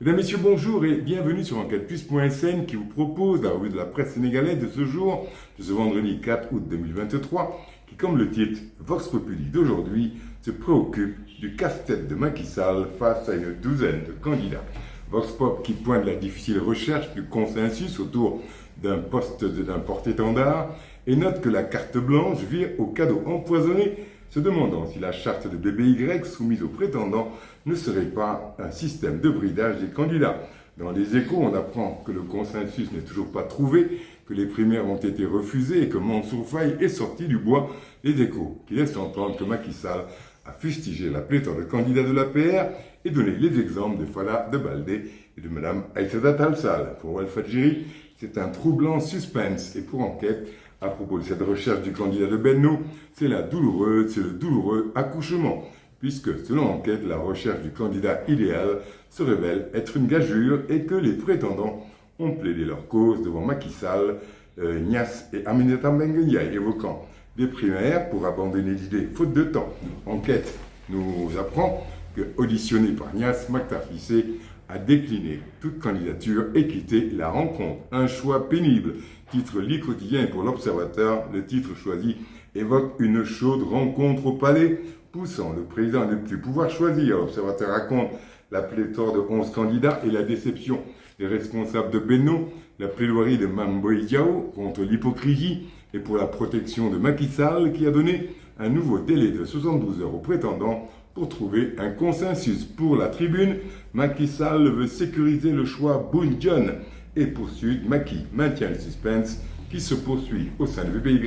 Mesdames, Messieurs, bonjour et bienvenue sur enquêteplus.sn qui vous propose la revue de la presse sénégalaise de ce jour, de ce vendredi 4 août 2023, qui, comme le titre Vox Populi d'aujourd'hui, se préoccupe du casse-tête de Macky Sall face à une douzaine de candidats. Vox Pop qui pointe la difficile recherche du consensus autour d'un poste d'un porte-étendard et note que la carte blanche vire au cadeau empoisonné, se demandant si la charte de BBY soumise aux prétendants ne serait pas un système de bridage des candidats. Dans les Échos, on apprend que le consensus n'est toujours pas trouvé, que les primaires ont été refusées et que Mansour Faye est sorti du bois. Les Échos qui laissent entendre que Macky Sall a fustigé la pléthore de candidats de l'APR et donné les exemples de Fala de Baldé et de Mme Aïssata Tall Sall. Pour Walf Adjiri, c'est un troublant suspense. Et pour enquête, à propos de cette recherche du candidat de Benno, c'est le douloureux accouchement, puisque selon enquête, la recherche du candidat idéal se révèle être une gageure et que les prétendants ont plaidé leur cause devant Macky Sall, Niasse et Aminata Mbengue Ndiaye, évoquant des primaires pour abandonner l'idée faute de temps. Enquête nous apprend que, auditionné par Niasse, Maktar Cissé a décliné toute candidature et quitté la rencontre. Un choix pénible. Titre Li Quotidien et pour l'Observateur, le titre choisi évoque une chaude rencontre au palais, poussant le président à ne plus pouvoir choisir. L'Observateur raconte la pléthore de 11 candidats et la déception des responsables de Benno, la plaidoirie de Mame Boye Diao contre l'hypocrisie et pour la protection de Macky Sall qui a donné un nouveau délai de 72 heures aux prétendants pour trouver un consensus. Pour la Tribune, Macky Sall veut sécuriser le choix Boun-Dionne et poursuit Macky maintient le suspense qui se poursuit au sein de BBY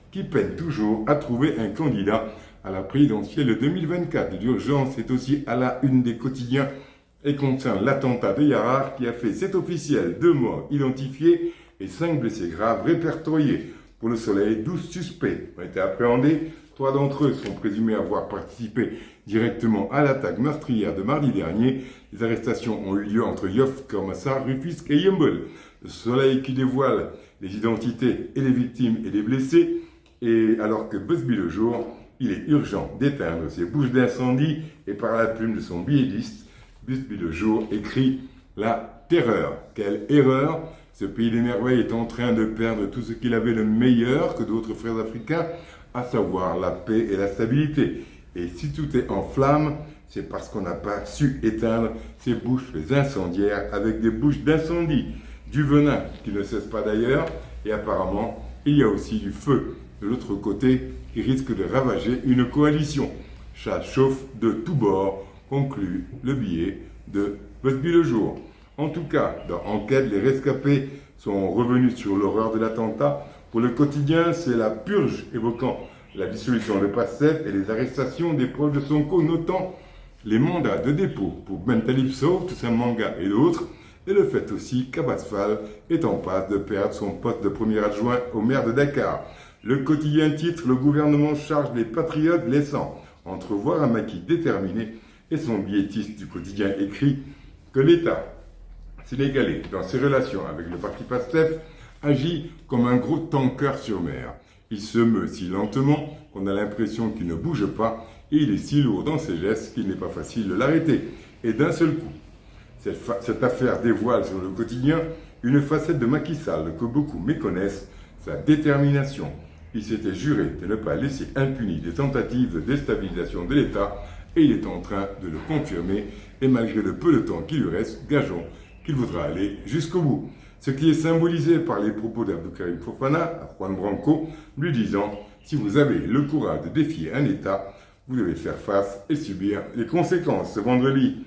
qui peine toujours à trouver un candidat à la présidentielle de 2024. L'urgence est aussi à la une des quotidiens et concerne l'attentat de Yarar qui a fait 7 officiels, 2 morts identifiés et 5 blessés graves répertoriés. Pour le Soleil, 12 suspects ont été appréhendés. 3 d'entre eux sont présumés avoir participé directement à l'attaque meurtrière de mardi dernier. Les arrestations ont eu lieu entre Yoff, Keur-Massar, Rufisque et Yeumbeul. Le Soleil qui dévoile les identités et les victimes et les blessés. Et alors que Busby le jour, il est urgent d'éteindre ces bouches d'incendie et par la plume de son billetiste, Busby le jour écrit la terreur. Quelle erreur! Ce pays des merveilles est en train de perdre tout ce qu'il avait de meilleur que d'autres frères africains, à savoir la paix et la stabilité. Et si tout est en flammes, c'est parce qu'on n'a pas su éteindre ces bouches incendiaires avec des bouches d'incendie. Du venin qui ne cesse pas d'ailleurs, et apparemment, il y a aussi du feu de l'autre côté qui risque de ravager une coalition. Ça chauffe de tous bords, conclut le billet de Busby le jour. En tout cas, dans Enquête, les rescapés sont revenus sur l'horreur de l'attentat. Pour le quotidien, c'est la purge évoquant la dissolution de PASTEF et les arrestations des proches de Sonko, notant les mandats de dépôt pour Ben Talib Sow, Toussaint Manga et d'autres, et le fait aussi qu'Abbas Fall est en passe de perdre son poste de premier adjoint au maire de Dakar. Le quotidien titre « Le gouvernement charge les patriotes », laissant entrevoir un Macky déterminé, et son billetiste du quotidien écrit que l'État sénégalais, dans ses relations avec le parti PASTEF, agit comme un gros tanker sur mer. Il se meut si lentement qu'on a l'impression qu'il ne bouge pas et il est si lourd dans ses gestes qu'il n'est pas facile de l'arrêter. Et d'un seul coup, cette affaire dévoile sur le quotidien une facette de Macky Sall que beaucoup méconnaissent, sa détermination. Il s'était juré de ne pas laisser impunies des tentatives de déstabilisation de l'État et il est en train de le confirmer. Et malgré le peu de temps qui lui reste, gageons qu'il voudra aller jusqu'au bout. Ce qui est symbolisé par les propos d'Abdoukarim Fofana à Juan Branco, lui disant « Si vous avez le courage de défier un État, vous devez faire face et subir les conséquences. » Ce vendredi,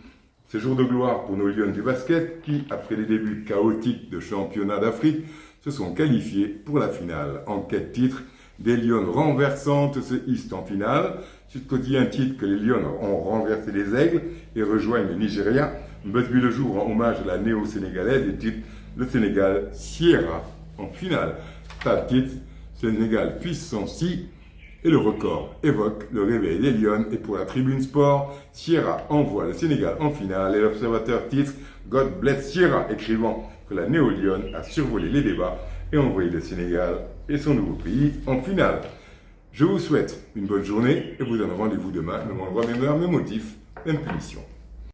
c'est jour de gloire pour nos Lions du basket qui, après les débuts chaotiques de championnat d'Afrique, se sont qualifiés pour la finale. Enquête titre « Des Lions renversantes se hissent en finale ». Sud Quotidien titre que les Lions ont renversé les aigles et rejoignent le Nigeria. Busby le jour rend hommage à la néo-sénégalaise et titre le Sénégal Sierra en finale. Ça titre Sénégal puissant si et le record évoque le réveil des Lions. Et pour la Tribune Sport, Sierra envoie le Sénégal en finale et l'Observateur titre God bless Sierra, écrivant que la néo-Lyon a survolé les débats et envoyé le Sénégal et son nouveau pays en finale. Je vous souhaite une bonne journée et vous donne rendez-vous demain, même endroit, même heure, même motif, même punition.